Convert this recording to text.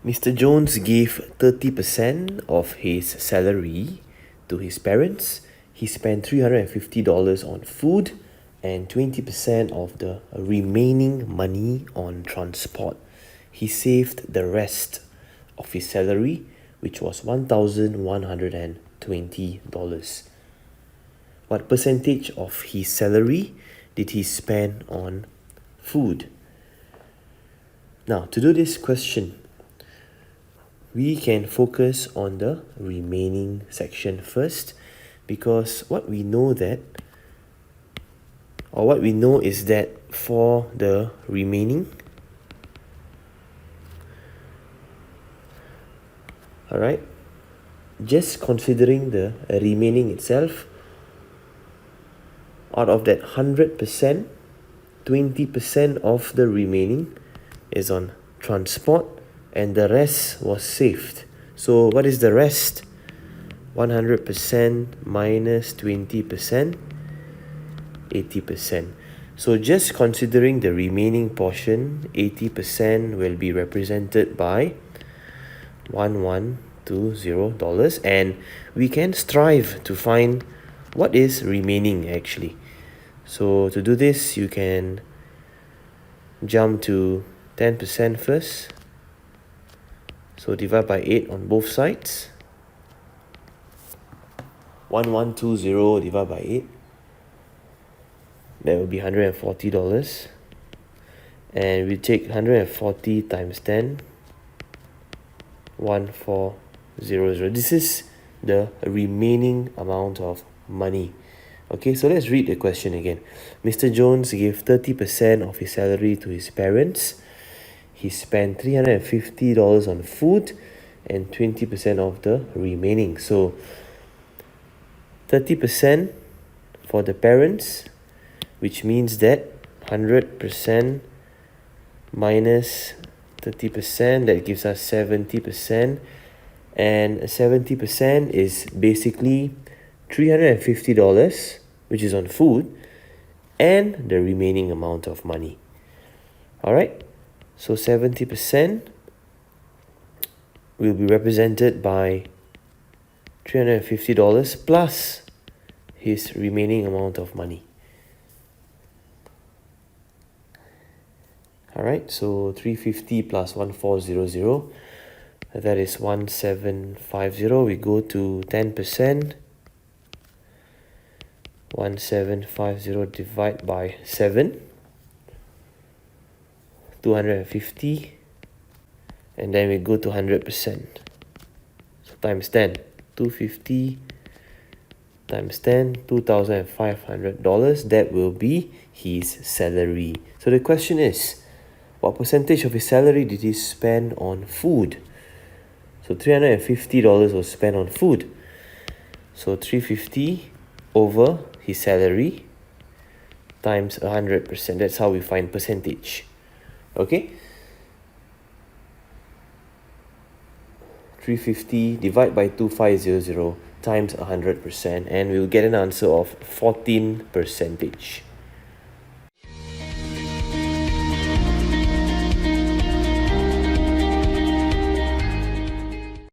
Mr. Jones gave 30% of his salary to his parents. He spent $350 on food and 20% of the remaining money on transport. He saved the rest of his salary, which was $1,120. What percentage of his salary did he spend on food? Now, to do this question, we can focus on the remaining section first, because what we know is that for the remaining, alright, just considering the remaining itself, out of that 100%, 20% of the remaining is on transport, and the rest was saved. So what is the rest? 100% minus 20%, 80%. So just considering the remaining portion, 80% will be represented by $1120, and we can strive to find what is remaining actually. So to do this, you can jump to 10% first. So divide by 8 on both sides. 1120 divided by 8. That will be $140. And we take 140 times 10. 1400. This is the remaining amount of money. Okay, so let's read the question again. Mr. Jones gave 30% of his salary to his parents. He spent $350 on food and 20% of the remaining. So 30% for the parents, which means that 100% minus 30%, that gives us 70%. And 70% is basically $350, which is on food, and the remaining amount of money. Alright, so 70% will be represented by $350 plus his remaining amount of money. Alright, so 350 plus 1400, that is 1750. We go to 10%. 1750 divide by 7, 250, and then we go to 100%. So times 10, 250 times 10, $2,500. That will be his salary. So the question is, what percentage of his salary did he spend on food? So $350 was spent on food. So 350 over his salary times 100%. That's how we find percentage. Okay? 350 divide by 2500 times 100%, and we'll get an answer of 14%.